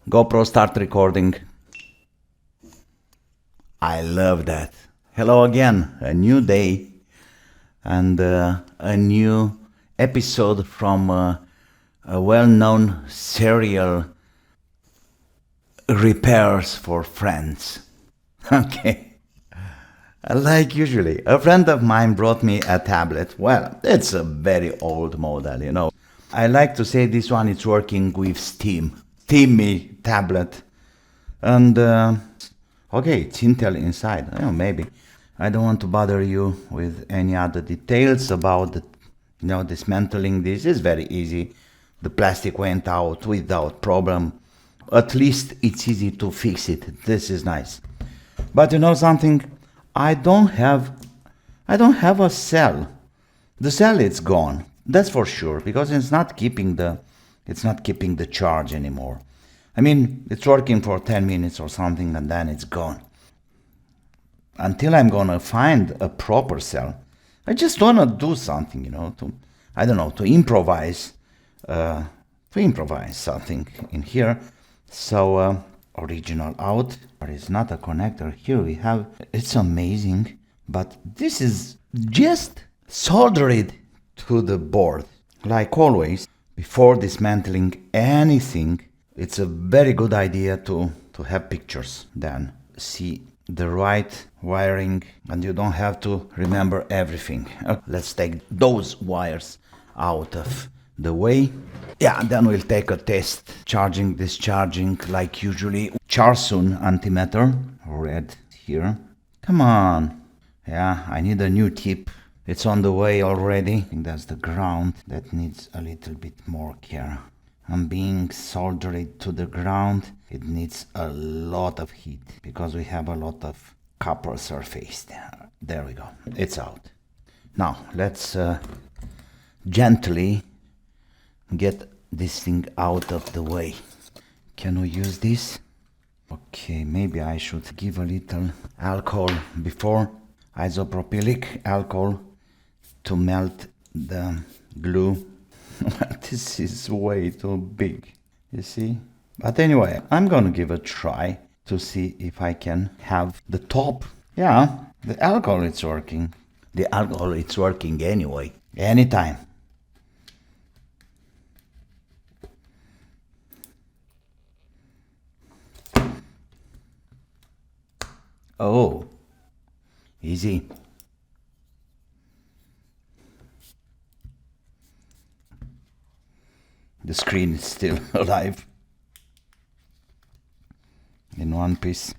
GoPro start recording. I love that. Hello again, a new day and a new episode from a well-known serial repairs for friends. Okay. Like usually, a friend of mine brought me a tablet. Well, it's a very old model. I like to say this one is working with Steam. Steamy tablet. And, okay, it's Intel inside. Maybe. I don't want to bother you with any other details about dismantling this. It's very easy. The plastic went out without problem. At least it's easy to fix it. This is nice. But you know something? I don't have a cell. The cell is gone. That's for sure, because it's not keeping the charge anymore. I mean, it's working for 10 minutes or something and then it's gone. Until I'm gonna find a proper cell. I just wanna do something, to improvise something in here. So, original out, but it's not a connector. Here we have, it's amazing, but this is just soldered to the board. Like always, before dismantling anything, it's a very good idea to have pictures. Then see the right wiring and you don't have to remember everything. Let's take those wires out of the way. Yeah, then we'll take a test. Charging, discharging, like usually. Charge soon antimeter. Red here. Come on. Yeah, I need a new tip. It's on the way already. I think that's the ground. That needs a little bit more care. And being soldered to the ground, it needs a lot of heat because we have a lot of copper surface there. There we go. It's out. Now, let's gently get this thing out of the way. Can we use this? Okay, maybe I should give a little alcohol before, isopropylic alcohol, to melt the glue. This is way too big, you see? But anyway, I'm gonna give a try to see if I can have the top. Yeah, the alcohol is working. The alcohol is working anyway, anytime. Oh, easy. The screen is still alive in one piece.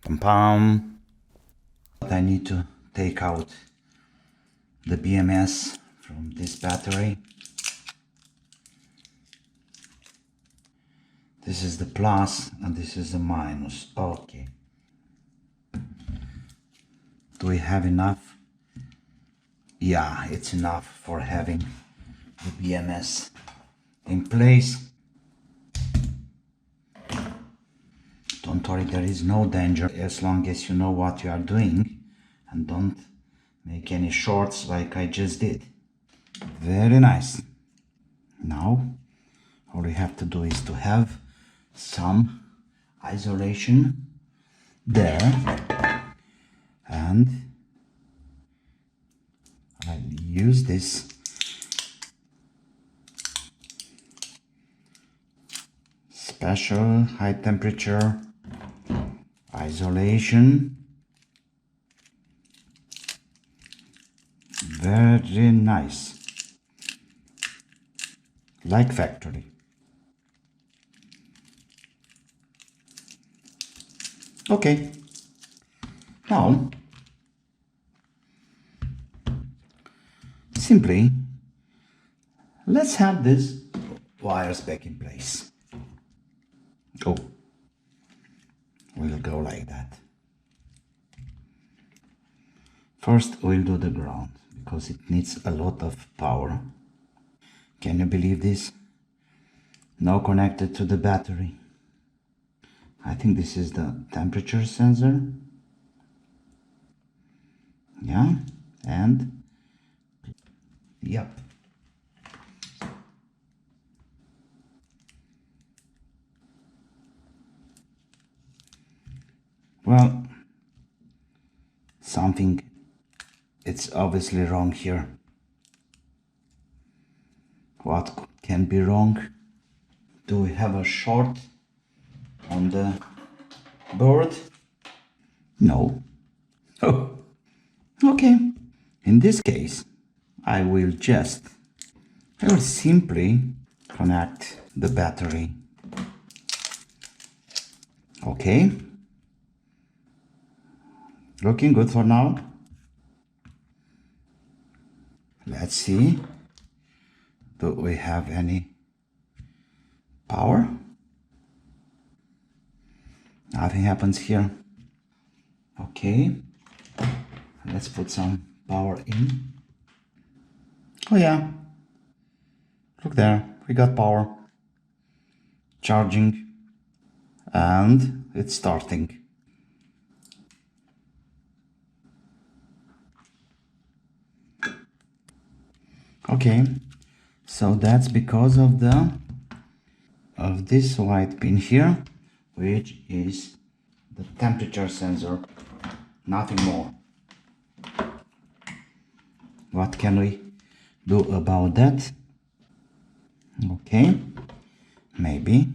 Pam pam. I need to take out the BMS from this battery. This is the plus and this is the minus. Okay. Do we have enough? Yeah, it's enough for having the BMS in place. Don't worry, there is no danger as long as you know what you are doing and don't make any shorts like I just did. Very nice. Now, all we have to do is to have some isolation there, and I'll use this special high temperature isolation. Very nice, like factory. Okay, now simply let's have these wires back in place. Oh, we'll go like that. First we'll do the ground because it needs a lot of power. Can you believe this? Now connected to the battery. I think this is the temperature sensor. Yeah, and yep. Well, something, it's obviously wrong here. What can be wrong? Do we have a short on the board? No. Oh, okay. In this case, I will simply connect the battery. Okay. Looking good for now. Let's see. Do we have any power? Nothing happens here. Okay. Let's put some power in. Oh yeah. Look there. We got power. Charging. And it's starting. Okay. So that's because of this white pin here, which is the temperature sensor, nothing more. What can we do about that? Okay, maybe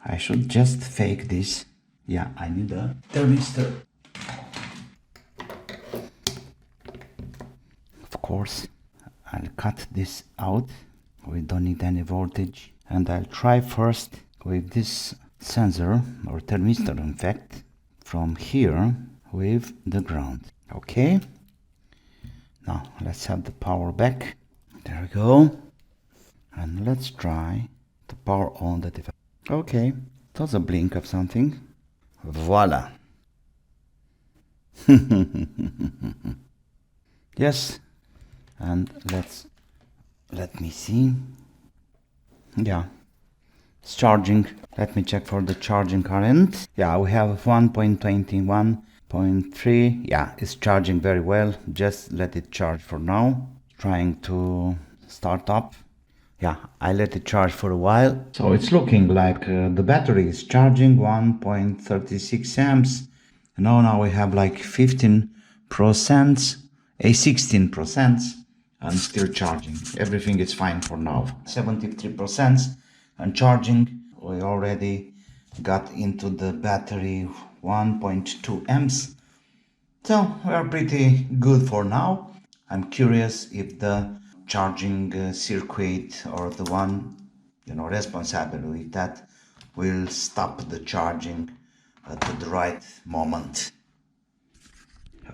I should just fake this. Yeah, I need a thermistor. Of course, I'll cut this out. We don't need any voltage. And I'll try first with this sensor, or thermistor in fact, from here with the ground. Okay. Now let's have the power back. There we go. And let's try to power on the device. Okay, it was a blink of something. Voila. Yes. And let me see. Yeah, it's charging. Let me check for the charging current. Yeah, we have 1.21.3. Yeah, it's charging very well. Just let it charge for now. Trying to start up. Yeah, I let it charge for a while. So it's looking like the battery is charging 1.36 amps. Now we have like 15%, 16%, and still charging. Everything is fine for now. 73% and charging. We already got into the battery 1.2 amps. So we are pretty good for now. I'm curious if the charging circuit, or the one responsible with that, will stop the charging at the right moment.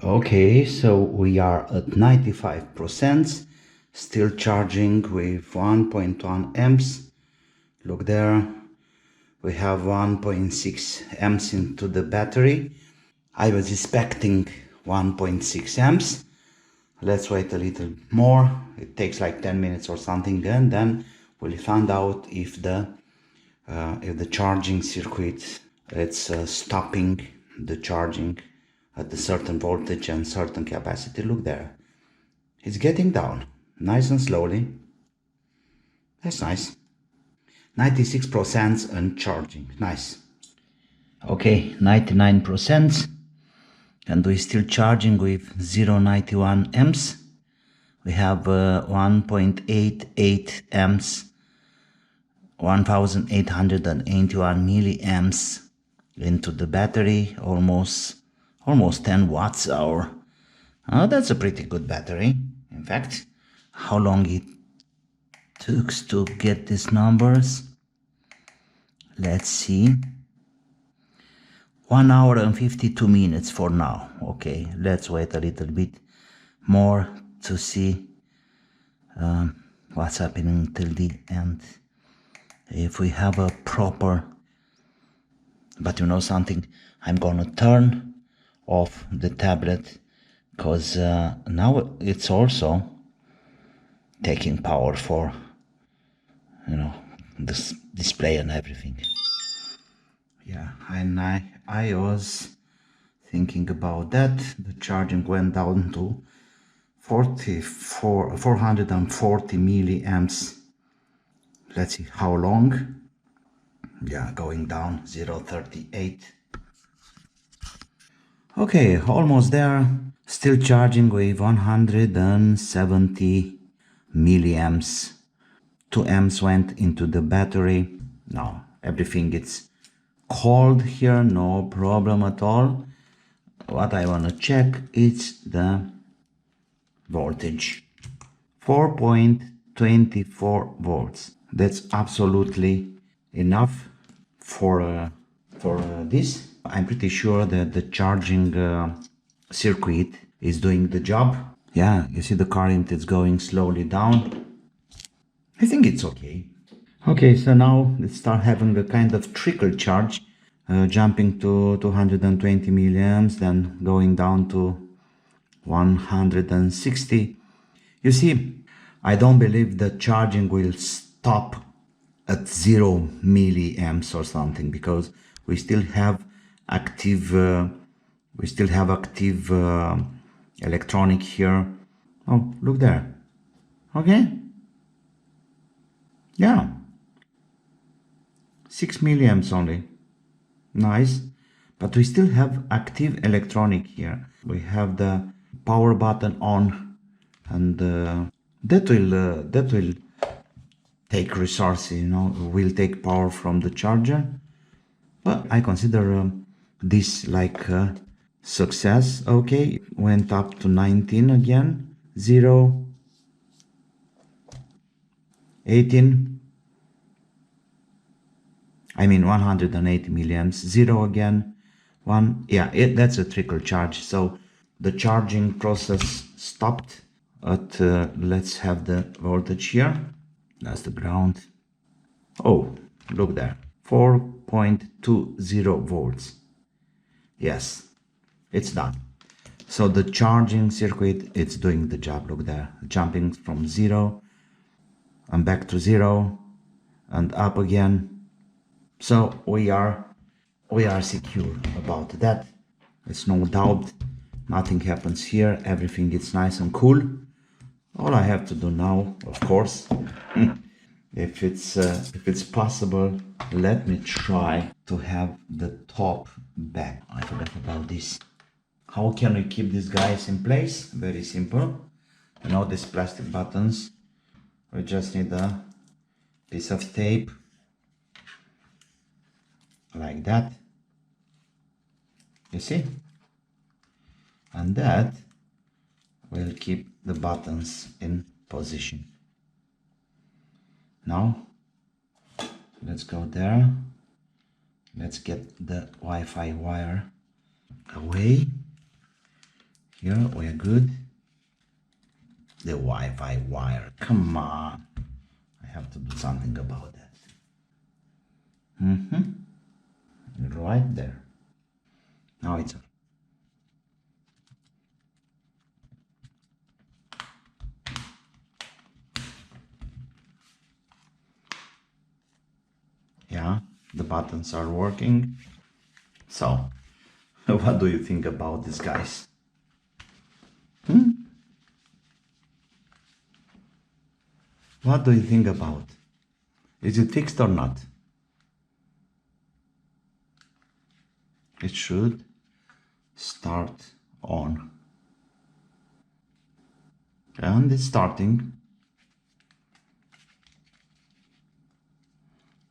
Okay, so we are at 95%, still charging with 1.1 amps. Look there, we have 1.6 amps into the battery. I was expecting 1.6 amps. Let's wait a little more. It takes like 10 minutes or something, and then we'll find out if the charging circuit it's stopping the charging at a certain voltage and certain capacity. Look there, it's getting down nice and slowly. That's nice. 96% and charging, nice. Okay, 99%, and we're still charging with 0.91 amps. We have 1.88 amps, 1881 milliamps into the battery, almost 10 watts hour. That's a pretty good battery. In fact, how long it took to get these numbers? Let's see. 1 hour and 52 minutes for now. Okay, let's wait a little bit more to see what's happening till the end. If we have a proper, but you know something, I'm gonna turn off the tablet, because now it's also taking power for this display and everything. Yeah, and I was thinking about that. The charging went down to 440 milliamps. Let's see how long. Yeah, going down 0.38. Okay, almost there. Still charging with 170 milliamps. 2 amps went into the battery. Now everything is cold here, no problem at all. What I want to check is the voltage. 4.24 volts. That's absolutely enough for this. I'm pretty sure that the charging circuit is doing the job. Yeah, you see the current is going slowly down. I think it's okay. Okay, so now let's start having a kind of trickle charge, jumping to 220 milliamps, then going down to 160. You see, I don't believe the charging will stop at 0 milliamps or something, because we still have active electronic here. Oh, look there. Okay. Yeah. 6 milliamps only. Nice. But we still have active electronic here. We have the power button on, and that will take resources, you know, will take power from the charger. But I consider this like success. Okay, it went up to 19 again. 0, 18, I mean 180 milliamps. 0 again. 1, yeah, that's a trickle charge. So the charging process stopped at let's have the voltage here. That's the ground. Oh, look there, 4.20 volts. Yes, it's done. So the charging circuit, it's doing the job. Look there, jumping from 0 and back to 0 and up again. So we are secure about that. It's no doubt. Nothing happens here. Everything is nice and cool. All I have to do now, of course, if it's possible, let me try to have the top back. I forgot about this. How can we keep these guys in place? Very simple. You know, these plastic buttons, we just need a piece of tape like that, you see, and that will keep the buttons in position. Now let's go there. Let's get the Wi-Fi wire away. Here we are good. The Wi-Fi wire, come on, I have to do something about that. Right there. Now it's on. Yeah, the buttons are working. So what do you think about this, guys? What do you think about? Is it fixed or not? It should start on. And it's starting.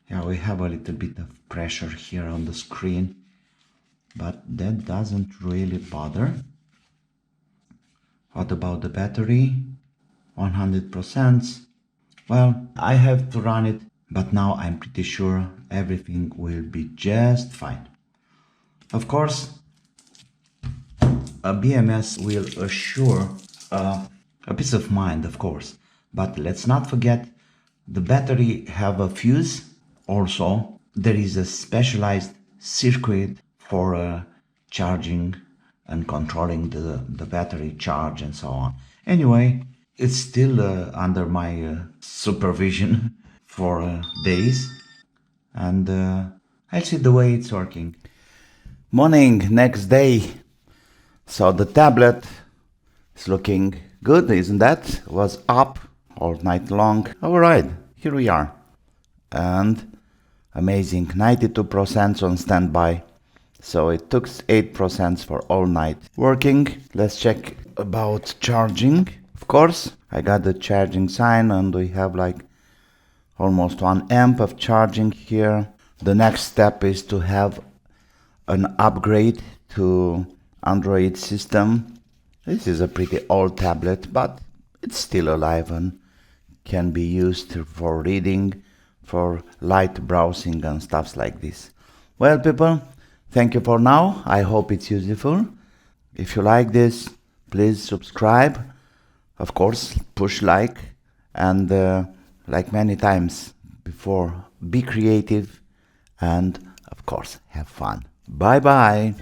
Yeah, we have a little bit of pressure here on the screen, but that doesn't really bother. What about the battery? 100%. Well, I have to run it, but now I'm pretty sure everything will be just fine. Of course, a BMS will assure a peace of mind, of course, but let's not forget the battery have a fuse. Also, there is a specialized circuit for charging and controlling the battery charge and so on. Anyway, it's still under my supervision for days, and I'll see the way it's working. Morning, next day. So the tablet is looking good, isn't that? Was up all night long. All right, here we are. And amazing, 92% on standby. So it took 8% for all night working. Let's check about charging. Of course, I got the charging sign and we have like almost 1 amp of charging here. The next step is to have an upgrade to Android system. This is a pretty old tablet, but it's still alive and can be used for reading, for light browsing and stuff like this. Well, people, thank you for now. I hope it's useful. If you like this, please subscribe. Of course, push like, and like many times before, be creative and of course have fun. Bye bye.